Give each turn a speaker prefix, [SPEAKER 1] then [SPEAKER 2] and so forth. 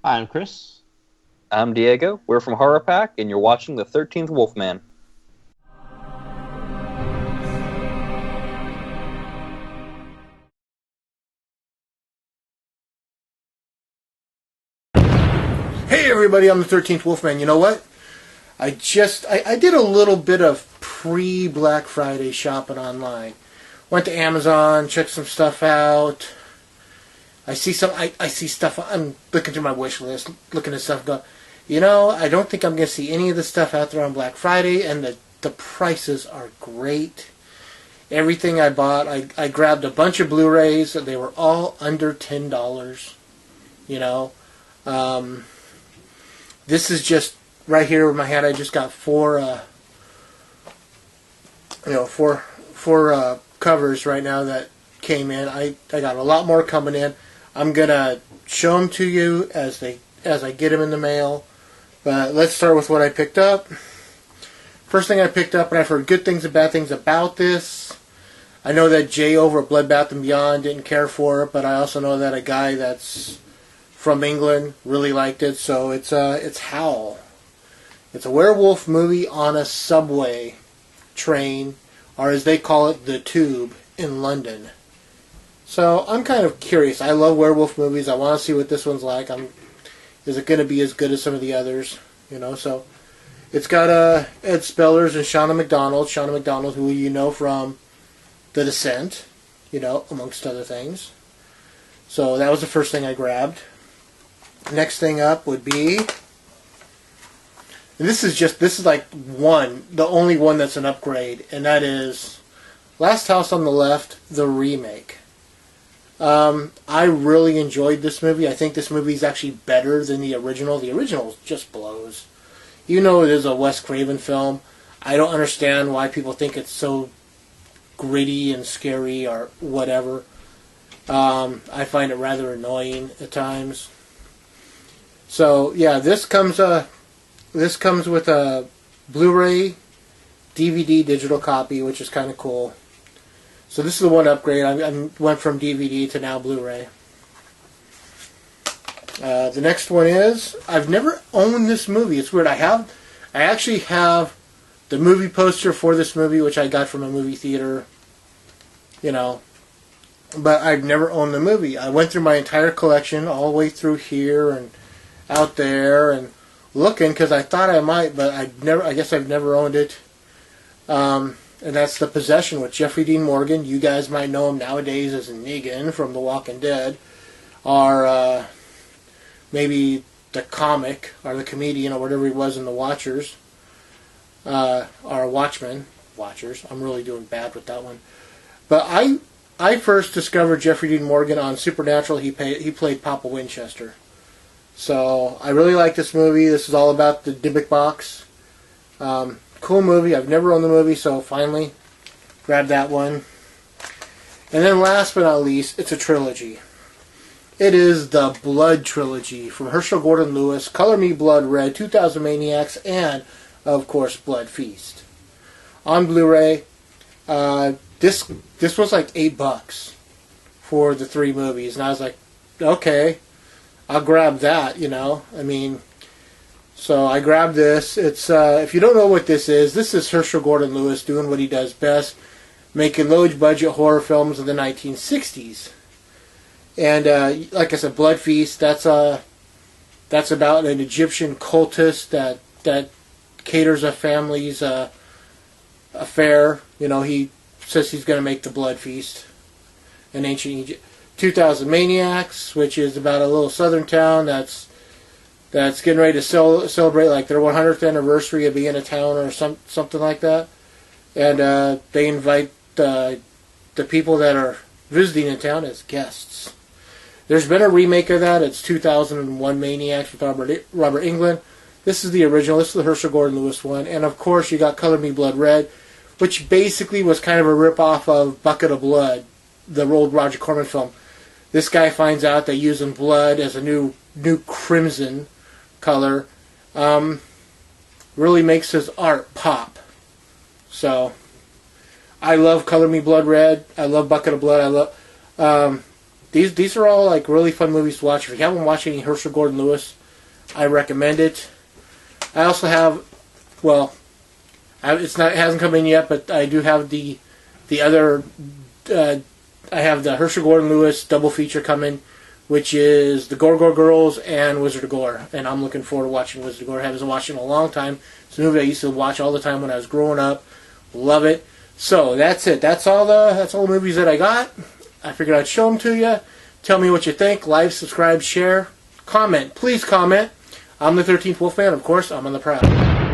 [SPEAKER 1] Hi, I'm Chris.
[SPEAKER 2] I'm Diego. We're from Horror Pack, and you're watching The 13th Wolfman.
[SPEAKER 3] Hey everybody, I'm the 13th Wolfman. You know what? I did a little bit of pre-Black Friday shopping online. Went to Amazon, checked some stuff out. I see stuff, I'm looking through my wish list, looking at stuff, going, I don't think I'm going to see any of the stuff out there on Black Friday, and the prices are great. Everything I bought, I grabbed a bunch of Blu-rays. They were all under $10, This is just right here in my hand. I just got four covers right now that came in. I got a lot more coming in. I'm gonna show them to you as I get them in the mail. But let's start with what I picked up. First thing I picked up, and I've heard good things and bad things about this. I know that Jay over at Bloodbath and Beyond didn't care for it, but I also know that a guy that's from England really liked it. So it's Howl. It's a werewolf movie on a subway train, or as they call it, the Tube, in London. So I'm kind of curious. I love werewolf movies. I want to see what this one's like. Is it going to be as good as some of the others? So it's got Ed Spellers and Shauna McDonald. Shauna McDonald, who you know from The Descent, amongst other things. So that was the first thing I grabbed. Next thing up would be, and this is like the only one that's an upgrade, and that is Last House on the Left, the remake. I really enjoyed this movie. I think this movie is actually better than the original. The original just blows. It is a Wes Craven film. I don't understand why people think it's so gritty and scary or whatever. I find it rather annoying at times. So yeah, this comes with a Blu-ray, DVD, digital copy, which is kind of cool. So this is the one upgrade. I went from DVD to now Blu-ray. The next one is, I've never owned this movie. It's weird. I actually have the movie poster for this movie, which I got from a movie theater. But I've never owned the movie. I went through my entire collection, all the way through here and out there, and looking because I thought I might, but I guess I've never owned it. And that's The Possession with Jeffrey Dean Morgan. You guys might know him nowadays as Negan from The Walking Dead, or maybe the comic or the comedian or whatever he was in The Watchers, or Watchmen. Watchers. I'm really doing bad with that one. But I first discovered Jeffrey Dean Morgan on Supernatural. He played Papa Winchester. So I really like this movie. This is all about the Dybbuk box. Cool movie. I've never owned the movie, so finally grabbed that one. And then last but not least, it's a trilogy. It is the Blood Trilogy from Herschel Gordon Lewis, Color Me Blood Red, 2000 Maniacs, and, of course, Blood Feast. On Blu-ray, this was like $8 for the three movies. And I was like, okay, I'll grab that, So I grabbed this. It's if you don't know what this is Herschel Gordon Lewis doing what he does best, making low-budget horror films of the 1960s. And like I said, Blood Feast. That's about an Egyptian cultist that caters a family's affair. He says he's going to make the Blood Feast in ancient Egypt. 2000 Maniacs, which is about a little southern town that's getting ready to celebrate like their 100th anniversary of being a town or something like that. And they invite the people that are visiting in town as guests. There's been a remake of that. It's 2001 Maniacs with Robert Englund. This is the original. This is the Herschel Gordon Lewis one. And of course you got Color Me Blood Red, which basically was kind of a rip-off of Bucket of Blood, the old Roger Corman film. This guy finds out they're using blood as a new crimson color. Really makes his art pop. So, I love Color Me Blood Red. I love Bucket of Blood. I love These are all like really fun movies to watch. If you haven't watched any Herschel Gordon Lewis, I recommend it. I also have, well, it hasn't come in yet, but I do have the other. I have the Herschel Gordon Lewis double feature coming, which is the Gore Girls and Wizard of Gore, and I'm looking forward to watching Wizard of Gore. I haven't watched it in a long time. It's a movie I used to watch all the time when I was growing up. Love it. So that's it. That's all the movies that I got. I figured I'd show them to you. Tell me what you think. Like, subscribe, share, comment. Please comment. I'm the 13th Wolfman, of course. I'm on the prowl.